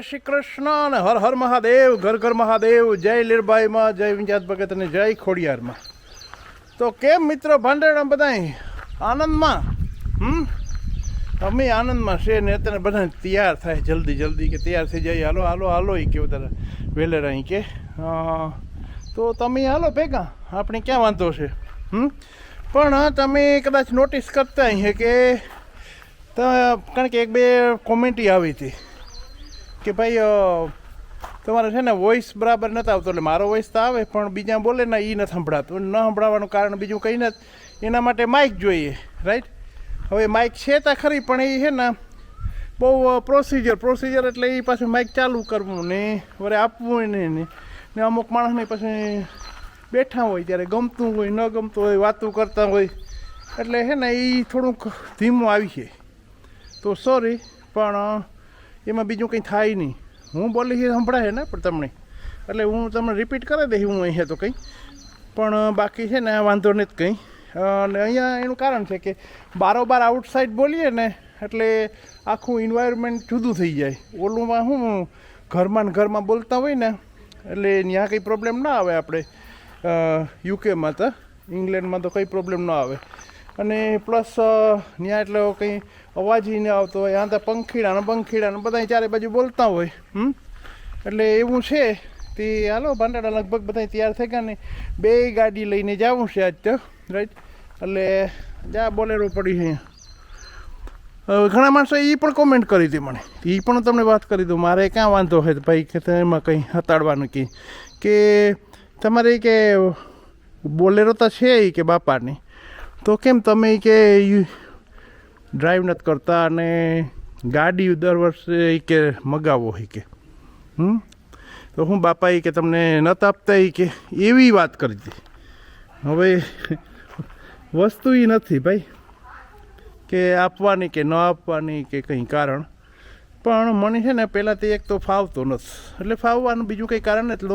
જય શ્રી કૃષ્ણ અને હર હર મહાદેવ, ઘર ઘર મહાદેવ, જય લીરબાઈમાં, જય વિંજાત ભગત અને જય ખોડિયારમાં. તો કેમ મિત્રો ભાંડેડા બધાય આનંદમાં? અમે આનંદમાં છે ને અત્યારે બધા તૈયાર થાય જલ્દી જલ્દી કે તૈયાર થઈ જાય. હાલો હાલો હાલો એ કે વધારે વહેલેરા અહીં કે તો તમે હાલો ભેગા, આપણે ક્યાં વાંધો છે. પણ તમે કદાચ નોટિસ કરતા અહીં કે કારણ કે એક બે કોમેન્ટી આવી હતી કે ભાઈ તમારે છે ને વોઇસ બરાબર નથી આવતો. એટલે મારો વોઇસ તો આવે પણ બીજા બોલે ને એ નથી સંભળાતું. ન સંભળાવવાનું કારણ બીજું કંઈ નથી, એના માટે માઇક જોઈએ, રાઈટ? હવે માઇક છે તો ખરી પણ એ છે ને બહુ પ્રોસિજર એટલે એ પાછું માઇક ચાલુ કરવું ને વરે આપવું ને અમુક માણસને પછી બેઠા હોય ત્યારે ગમતું હોય ન ગમતું હોય વાતું કરતા હોય એટલે છે ને એ થોડુંક ધીમું આવી છે. તો સોરી, પણ એમાં બીજું કંઈ થાય નહીં. હું બોલી સંભળાય ને પણ તમને, એટલે હું તમને રિપીટ કરી દઈશ હું અહીંયા તો કંઈ, પણ બાકી છે ને વાંધો નથી કંઈ. અને અહીંયા એનું કારણ છે કે બારોબાર આઉટસાઇડ બોલીએ ને એટલે આખું એન્વાયરમેન્ટ જુદું થઈ જાય. ઓલુંમાં શું ઘરમાં બોલતા હોય ને એટલે ત્યાં કંઈ પ્રોબ્લેમ ના આવે. આપણે યુકેમાં તો ઇંગ્લેન્ડમાં તો કંઈ પ્રોબ્લેમ ન આવે. અને પ્લસ ત્યાં એટલે કંઈ અવાજ ન આવતો હોય. ત્યાં તો પંખીડા બધા ચારે બાજુ બોલતા હોય. એટલે એવું છે. તે હાલો ભાંડાડા લગભગ બધા તૈયાર થઈ ગયા ને 2 ગાડી લઈને જવું છે આજ તો, રાઈટ? એટલે જા બોલેરો પડી છે અહીંયા. ઘણા માણસો એ પણ કોમેન્ટ કરી હતી મને, એ પણ તમને વાત કરી દઉં. મારે ક્યાં વાંધો હોય ભાઈ કે એમાં કંઈ હતાડવાનું કે તમારે કે બોલેરો તો છે એ કે બાપાની, તો કેમ તમે કે ડ્રાઈવ નથી કરતા અને ગાડી દર વર્ષે કે મગાવો હોય કે તો હું બાપા કે તમને નથી આપતા કે એવી વાત કરી હતી. હવે વસ્તુ એ નથી ભાઈ કે આપવાની કે ન આપવાની કે કંઈ કારણ, પણ મને છે ને પહેલાંથી એક તો ફાવતો નથી. એટલે ફાવવાનું બીજું કંઈ કારણ નથી.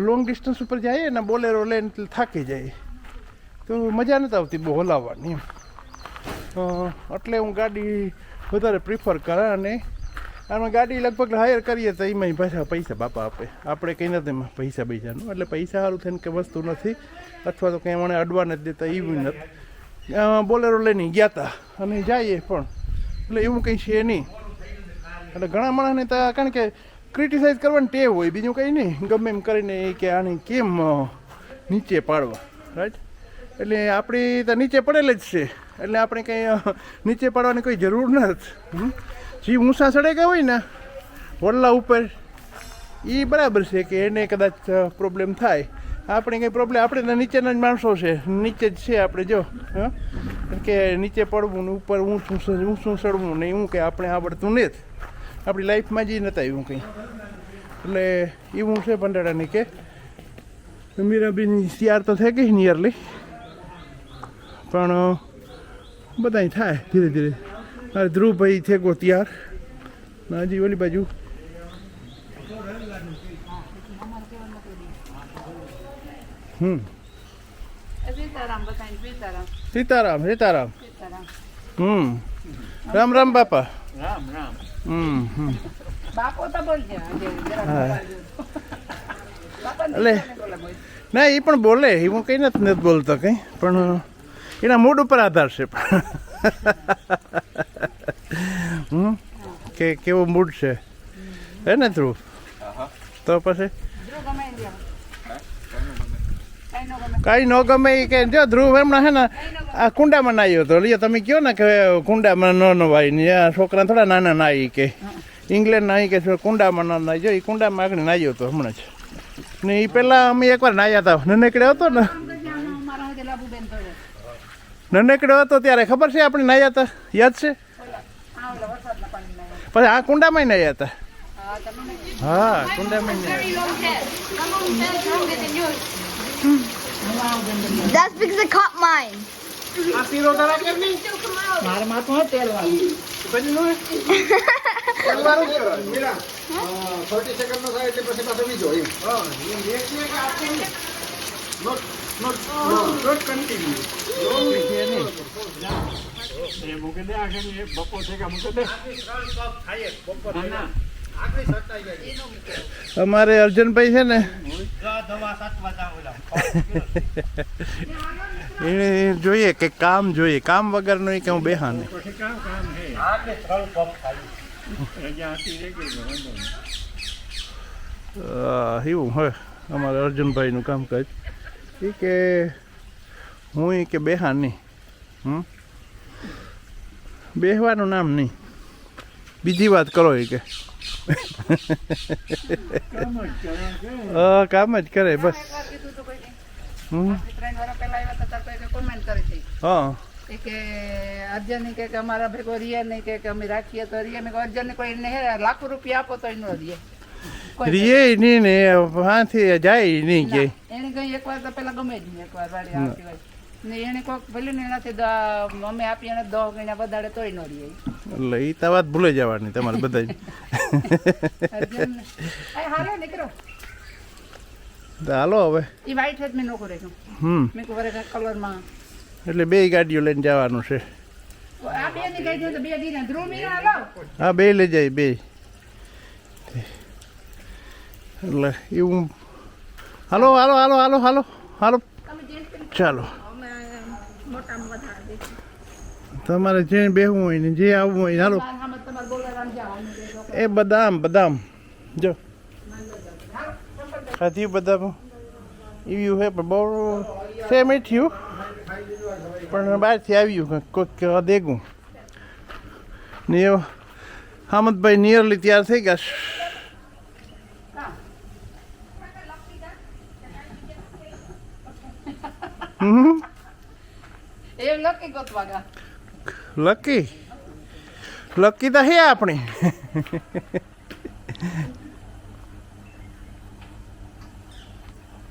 લોંગ ડિસ્ટન્સ ઉપર જઈએ ને બોલેરો લઈને થાકી જાય તો મજા નથી આવતી બહુ હલાવવાની. એટલે હું ગાડી વધારે પ્રિફર કરે. અને આમાં ગાડી લગભગ હાયર કરીએ તો એમાં પાછા પૈસા બાપા આપે. આપણે કંઈ નથી એમાં પૈસાનું. એટલે પૈસા સારું થઈને કે વસ્તુ નથી, અથવા તો કંઈ મને અડવા નથી દેતા એવું નથી. બોલેરો લઈને ગયા હતા અને જઈએ પણ એટલે એવું કંઈ છે નહીં. એટલે ઘણા માણસને તો કારણ કે ક્રિટિસાઇઝ કરવાની ટેવ હોય, બીજું કંઈ નહીં. ગમે એમ કરીને કે આને કેમ નીચે પાડવા, રાઈટ? એટલે આપણી તો નીચે પડેલ જ છે. એટલે આપણે કંઈ નીચે પાડવાની કોઈ જરૂર નથી. જે ઊંચા ચડે ગયા હોય ને વડલા ઉપર એ બરાબર છે કે એને કદાચ પ્રોબ્લેમ થાય. આપણે કંઈ પ્રોબ્લેમ, આપણે તો નીચેના જ માણસો છે, નીચે જ છે આપણે. જો કે નીચે પડવું ને ઉપર ઊંચું ચડવું ને એવું કંઈ આપણે આવડતું નથી. આપણી લાઈફમાં જ નહોતા એવું કંઈ. એટલે એવું છે ભંડારાની કે મીરાબીન તૈયાર તો થઈ ગઈ નિયરલી, પણ બધાય થાય ધીરે ધીરે. મારે ધ્રુવભાઈ છે ગો તૈયાર, હજી ઓલી બાજુ સીતારામ રામ રામ બાપા. એટલે ના એ પણ બોલે, હું કંઈ નથી બોલતો કંઈ, પણ એના મૂડ ઉપર આધાર છે. કે કેવો મૂડ છે હે ને ધ્રુવ? તો પછી કાંઈ ન ગમે એ કે જો ધ્રુવ હમણાં હે ને આ કુંડામાં નાહ્યો હતો. લ્યો તમે કહો ને કે કુંડામાં ન નવાય ને છોકરા થોડા નાના નાહી કે ઇંગ્લેન્ડ નાહી કે કુંડામાં ન નાહી. જો એ કુંડામાં આગળ નાહ્યો હતો હમણાં જ ને. એ પહેલાં અમે એકવાર નાહ્યા હતા, નનેકડ્યો હતો ને, નનેકડ્યો હતો ત્યારે ખબર છે આપણે નાહ્યા હતા, યાદ છે? પછી આ કુંડામાં નાહ્યા હતા. હા કુંડામાં. That's because I caught mine. આ પીરો તારા કેમ નહીં? મારા માથું હે તેલ વાળું. પછી નું તેલવાળું કહેવાય મીરા. 30 સેકન્ડ નો થાય એટલે પછી પાછો બીજો એમ. હા એ એક કે આપો નોટ કન્ટિન્યુ છે નહીં. એ મૂકે દે આગળ એ બપો છે કે મૂકે દે. ખાઈએ બપો ના અમારે અર્જુનભાઈ છે ને એને જોઈએ કે કામ જોઈએ, કામ વગરનું કે હું બેહા નહીં. એવું હોય અમારે અર્જુનભાઈનું કામકાજ એ કે હું કે બેહા નહીં, બેહવાનું નામ નહીં, બીજી વાત કરો એ કે કામ જ કરે બસ. હા કે અર્જન કે અમારા ભેગો રીએ નહીં કે અમે રાખીએ તો રીએ મેં અર્જન ને કોઈ લાખો રૂપિયા આપો તો એનો રીએ રીએ નહીં ને હાથી જાય નહીં કે એને કઈ એકવાર તો પેલા ગમે જ નહીં, એકવાર વાળી આવતી હોય ને એને કોઈક ભલે ને એનાથી અમે આપી એને 10 ગણા વધારે તોય નો રીએ. એટલે એ તો વાત ભૂલે જવાની તમારે બધા. હાલો નીકળો હાલો હવે એ વ્હાઈટ હેડ મેં નોખો રહ્યો મેં કહું કલરમાં એટલે બે ગાડીઓ લઈને જવાનું છે. આ બે ની ગાડી તો બે દીના ધ્રુવ મીરા હાલો. હા બે લઈ જાય બે. એટલે એવું હાલો હાલો હાલો હાલો હાલો હાલો ચાલો. તમારે જે બેહવું હોય ને જે આવવું હોય હાલો. એ બદામ બદામ જો ખાધી બદામ એવું હે પણ બહુ સેમ એ થયું પણ બહારથી આવ્યું કોઈક દેગું ને હામદભાઈ નિયરલી તૈયાર થઈ ગયા. એમ લકી ગોતવાગા લકી લકી તો હે આપણી.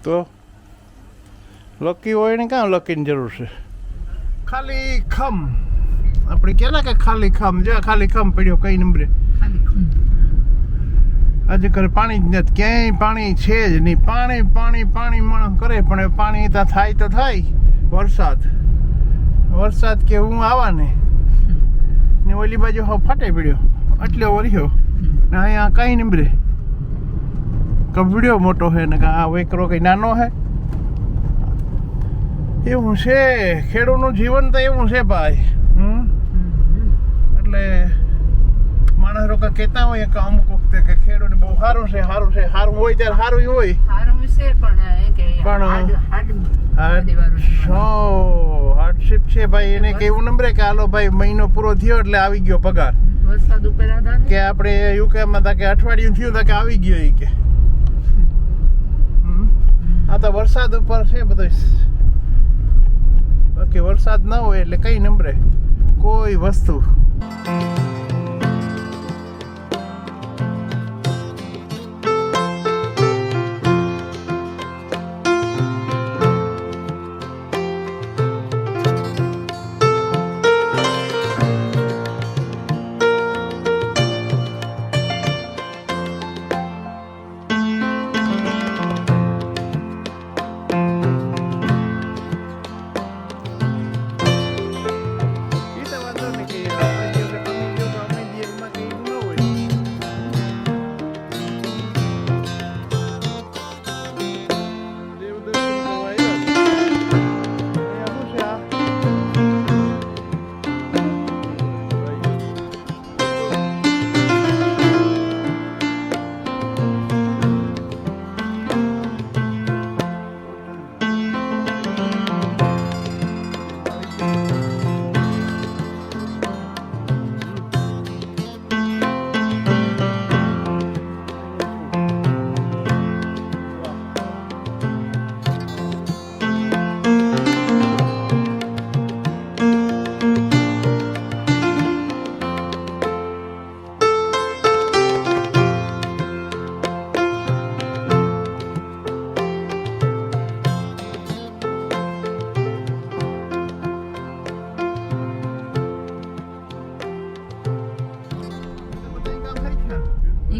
તો લકી હોય ને કાં લકીની જરૂર છે. ખાલી ખમ આપણે કે કે ખાલી ખમ જો ખાલી ખમ પડ્યો કઈ નંબરે આજે કરે પાણી જ નથી, ક્યાંય પાણી છે જ નહીં. પાણી પાણી પાણી મણ કરે પણ પાણી ત્યાં થાય તો થાય વરસાદ વરસાદ કે હું આવા ને ઓલી બાજુ હવે ફાટે પડ્યો એટલે વર્યો ને અહીંયા કઈ નીમરે કબડ્યો મોટો છે ને આ વેકરો કઈ નાનો છે. એવું છે ખેડૂતનું જીવન તો એવું છે ભાઈ. એટલે માણસ લોકો કહેતા હોય કે અમુક વખતે કે ખેડૂત બહુ સારું છે સારું છે સારું હોય ત્યારે સારું હોય હાર્ડશીપ છે ભાઈ. એને કેવું નંબરે કે હાલો ભાઈ મહિનો પૂરો થયો એટલે આવી ગયો પગાર. વરસાદ ઉપર આધાર કે આપણે યુકેમાં હતા કે અઠવાડિયું થયું હતા કે આવી ગયો એ કે આ તો વરસાદ ઉપર છે બધું. બાકી વરસાદ ના હોય એટલે કઈ નંબરે કોઈ વસ્તુ.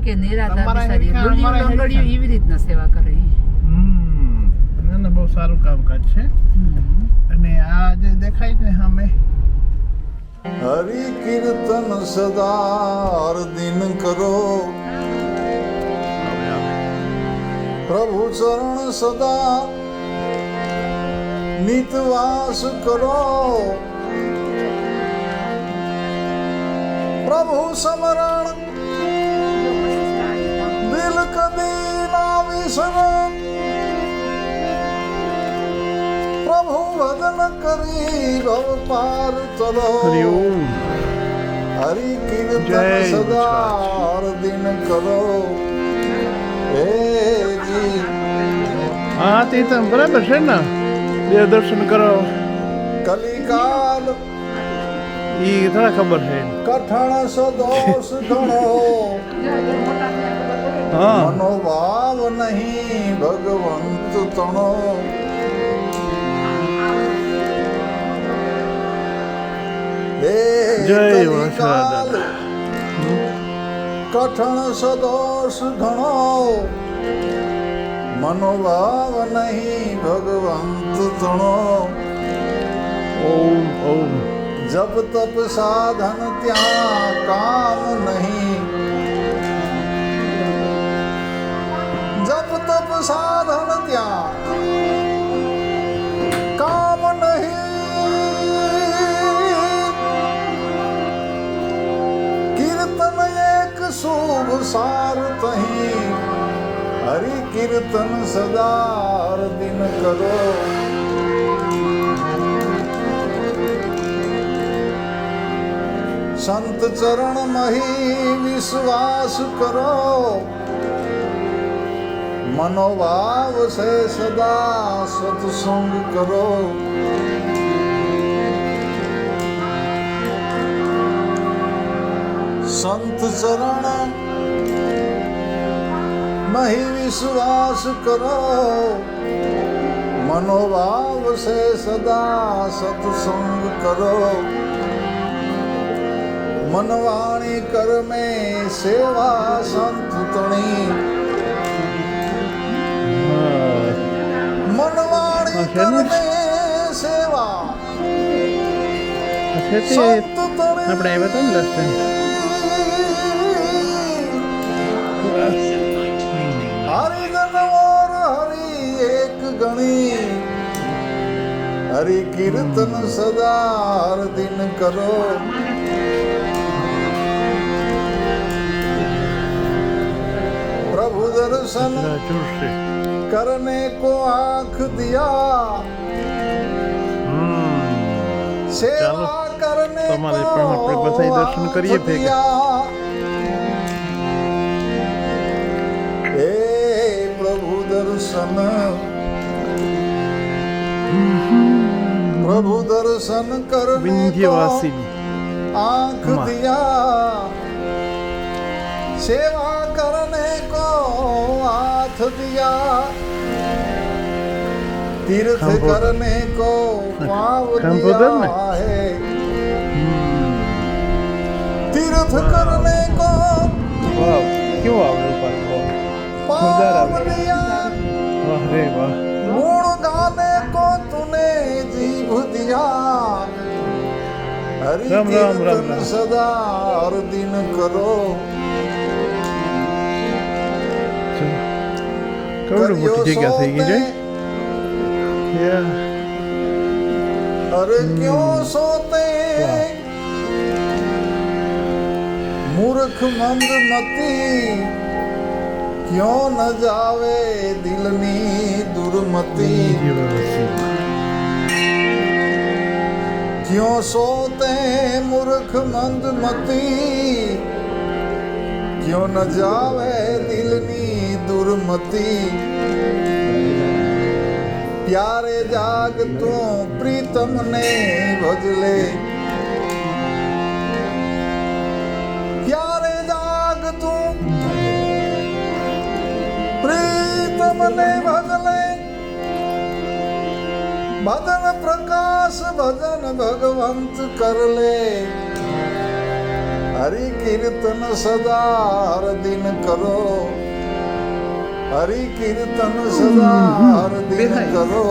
કે નિરાધાર બિચારી ગુલિયું લંગડિયું એવી રીતના સેવા કરે. ના ના બહુ સારું કામકાજ છે. અને આ જે દેખાય ને સામે હરિ કીર્તન સદા દિન કરો પ્રભુ ચરણ સદા નિતવાસ કરો, પ્રભુ સમરણ દિલ કદી ના વિસરો, પ્રભુ વદન કરી ભવ પાર ચલો, હરિ ઓમ. હરિ કીર્તન જય સદાર દિન કરો. હે જી હા તે તો બરાબર છે ને, દેવ દર્શન કરો કલિકાલ એ થોડા ખબર છે. કઠણ સદોષ ઘણો, હા મનોભાવ નહીં ભગવંત તણો. હે જય કલિકાલ કઠણ સદોષ ઘણો, મનોભાવ નહીં ભગવંત તણો. ઓમ ઓમ. જપ તપ સાધન ત્યાં કામ નહીં, જપ તપ સાધન ત્યાં કામ નહીં. કીર્તન એક શુભ સાર તહીં, હરિ કીર્તન સદાર દિન કરો. સંત ચરણ મહી વિશ્વાસ કરો, મનોભાવ સે સદા સત્સંગ કરો. સંત ચરણ મહી વિશ્વાસ કરો, મનોભાવ સે સદા સત્સંગ કરો. મનવાણી કર્મે સેવા સંત તણી, મનવાણી કર્મે સેવા છે તે સંત તણી. આપણે આવ્યા હતા ને લાસ્ટ હરિજન ઓર હરિ એક ગણી, હરિ કીર્તન સદાર દિન કરો. प्रभु दर्शन જોશે. करने को आँख दिया, सेवा करने તમારે પણ આપણે को બધાય દર્શન કરીએ आँख ભેગા. दिया. हे प्रभु दर्शन, प्रभु दर्शन करने को વિંધ્યવાસીની आँख अम्मा। दिया, सेवा करने को हाथ दिया, तीर्थ कंप्यूटर। करने को पाँव कंप्यूटर में? दिया है, तीर्थ करने को વાવ કેવો આવ્યો પાછો. જોરદાર पाँव આવ્યો. दिया, વાહ રે વાહ. गुण गाने को तूने जीभ दिया, हरि राम राम राम कीर्तन राम। सदा हर दिन करो. કેવડી મોટી જગ્યા થઈ ગઈ છે. યા. अरे क्यों सोते मूर्ख मंद मती, क्यों न जावे दिलनी दुर्मति. વિંધ્યવાસી. क्यों सोते मूर्ख मंद मती, क्यों न जावे दिलनी दुर्मति. प्यारे जाग तू प्रीतम ने भजले, प्यारे जाग तू प्रीतम ने भजले. भजन प्रकाश भजन भगवंत कर ले, हरि कीर्तन सदा हर दिन करो, हरि कीर्तन सदा हर दिन करो.